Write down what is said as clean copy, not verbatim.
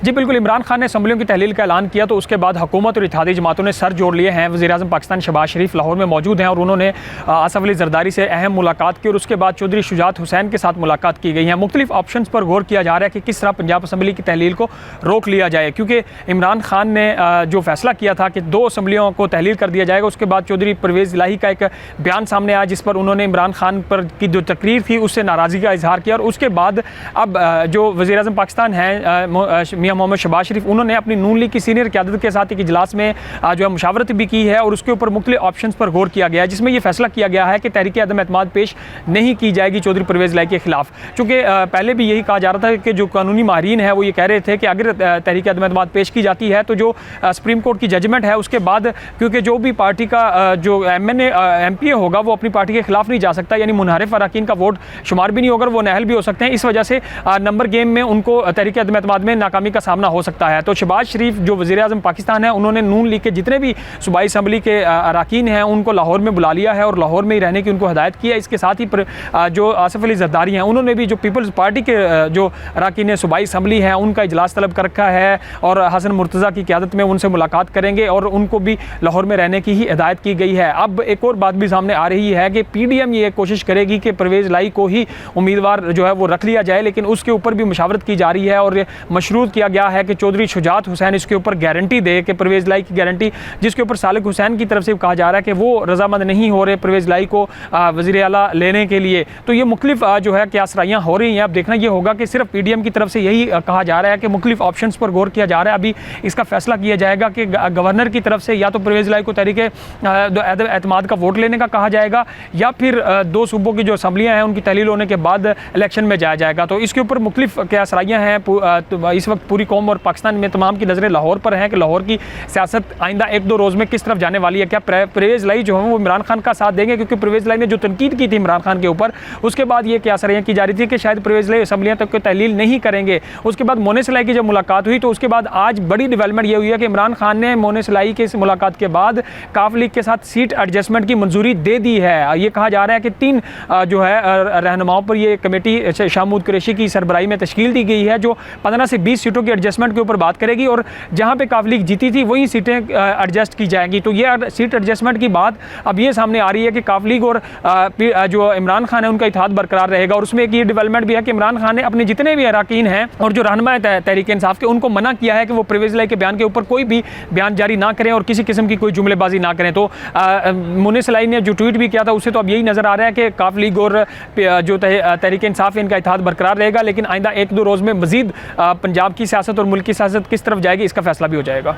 जी बिल्कुल, इमरान खान ने असम्बलियों की तहलील का ऐलान किया तो उसके बाद हुकूमत और इत्तेहादी जमातों ने सर जोड़ लिए हैं। वज़ीर-ए-आज़म पाकिस्तान शहबाज शरीफ लाहौर में मौजूद हैं और उन्होंने आसफ अली जरदारी से अहम मुलाकात की और उसके बाद चौधरी शुजात हुसैन के साथ मुलाकात की गई है। मुख्तलिफ ऑप्शन पर गौर किया जा रहा है कि किस तरह पंजाब असम्बली की तहलील को रोक लिया जाए, क्योंकि इमरान खान ने जो फैसला किया था कि 2 असम्बलियों को तहलील कर दिया जाएगा, उसके बाद चौधरी परवेज़ इलाही का एक बयान सामने आया जिस पर उन्होंने इमरान खान पर की जो तकरीर थी उससे नाराज़गी का इजहार किया। और उसके बाद अब जो वज़ीर-ए-आज़म पाकिस्तान हैं मियां मोहम्मद शहबाज शरीफ, उन्होंने अपनी नून लीग की सीनियर क़यादत के साथ एक इजलास में जो है मुशावरत भी की है और उसके ऊपर मुख्तलिफ ऑप्शंस पर गौर किया गया है, जिसमें यह फैसला किया गया है कि तहरीक अदम एतमाद पेश नहीं की जाएगी चौधरी परवेज़ इलाही के खिलाफ। चूँकि पहले भी यही कहा जा रहा था कि जो कानूनी माहिरीन है वो ये कह रहे थे कि अगर तहरीक अदम एतमाद पेश की जाती है तो जो सुप्रीम कोर्ट की जजमेंट है उसके बाद, क्योंकि जो भी पार्टी का जो MPA होगा वो अपनी पार्टी के खिलाफ नहीं जा सकता, यानी मुनहरिफ अरकान का वोट शुमार भी नहीं होगा, वो नाअहल भी हो सकते हैं। इस वजह से नंबर गेम में उनको तहरीक अदम एतमाद में नाकामी का सामना हो सकता है। तो शहबाज शरीफ जो वज़ीर-ए-आज़म पाकिस्तान है, उन्होंने नून लीग के जितने भी सूबाई असम्बली के अरकान हैं उनको लाहौर में बुला लिया है और लाहौर में ही रहने की उनको हिदायत की है। इसके साथ ही जो आसफ अली जरदारी हैं उन्होंने भी जो पीपल्स पार्टी के जो अरकान सूबाई असम्बली हैं उनका इजलास तलब कर रखा है और हसन मुर्तज़ा की क़यादत में उनसे मुलाकात करेंगे और उनको भी लाहौर में रहने की ही हिदायत की गई है। अब एक और बात भी सामने आ रही है कि PDM ये कोशिश करेगी कि परवेज़ इलाही को ही उम्मीदवार जो है वो रख लिया जाए, लेकिन उसके ऊपर भी मुशावरत की जा रही है और मशरूत किया गया है कि चौधरी शुजात हुसैन इसके ऊपर गारंटी दे कि परवेज़ इलाही की गारंटी, जिसके ऊपर सालिक हुसैन की तरफ से कहा जा रहा है कि वो रजामंद नहीं हो रहे परवेज़ इलाही को वज़ीर आला लेने के लिए। तो ये मुख्तलिफ जो है क्यासराइयाँ हो रही हैं। अब देखना ये होगा कि सिर्फ PDM की तरफ से यही कहा जा रहा है कि मुख्तलिफ ऑप्शन पर गौर किया जा रहा है। अभी इसका फैसला किया जाएगा कि गवर्नर की तरफ से या तो परवेज़ इलाही को तहरीक एतमाद का वोट लेने का कहा जाएगा या फिर 2 सूबों की जो असम्बलियाँ हैं उनकी तहलील होने के बाद इलेक्शन में जाया जाएगा। तो इसके ऊपर मुख्तलिफ क्यासराइयाँ हैं। इस वक्त पूरी कौम और पाकिस्तान में तमाम की नज़रें लाहौर पर हैं कि लाहौर की सियासत आइंदा 1-2 रोज़ में किस तरफ जाने वाली है। क्या परवेज़ इलाही जो है वो इमरान खान का साथ देंगे, क्योंकि परवेज़ इलाही ने जो तनकीद की थी इमरान खान के ऊपर, उसके बाद ये क्यासराइयाँ की जा रही थी कि शायद परवेज़ इलाही असम्बलियाँ तक तहलील नहीं करेंगे। उसके बाद मोनिस इलाही की जब मुलाकात हुई तो उसके बाद आज बड़ी डेवलपमेंट ये हुई है कि इमरान खान ने मोनिस इलाही के इस मुलाकात के बाद काफ लीग के साथ सीट एडजस्टमेंट की मंजूरी दे दी है। ये कहा जा रहा है कि 3 जो है रहनुमाओं पर ये कमेटी शाह महमूद कुरैशी की सरबराही में तश्कील दी गई है जो 15 से 20 सीटों के एडजस्टमेंट के ऊपर बात करेगी और जहां पे काफ लीग जीती थी वही सीटें एडजस्ट की जाएंगी। तो ये सीट एडजस्टमेंट की बात अब ये सामने आ रही है कि काफ लीग और जो इमरान खान है उनका इत्तेहाद बरकरार रहेगा। और उसमें एक ये डेवलपमेंट भी है कि इमरान खान ने अपने जितने भी अरकान हैं और जो रहनुमा तहरीक इंसाफ के उनको मना किया है कि वो परवेज़ इलाही के बयान के ऊपर कोई भी बयान जारी ना करें और किसी किस्म की कोई जुमलेबाजी ना करें। तो मोनिस इलाही ने जो ट्वीट भी किया था उससे तो अब यही नज़र आ रहा है कि काफ लीग और जो तहरीक इंसाफ इनका इत्तेहाद बरकरार रहेगा, लेकिन आइंदा 1-2 रोज़ में मज़ीद पंजाब की सियासत और मुल्क की सियासत किस तरफ जाएगी इसका फैसला भी हो जाएगा।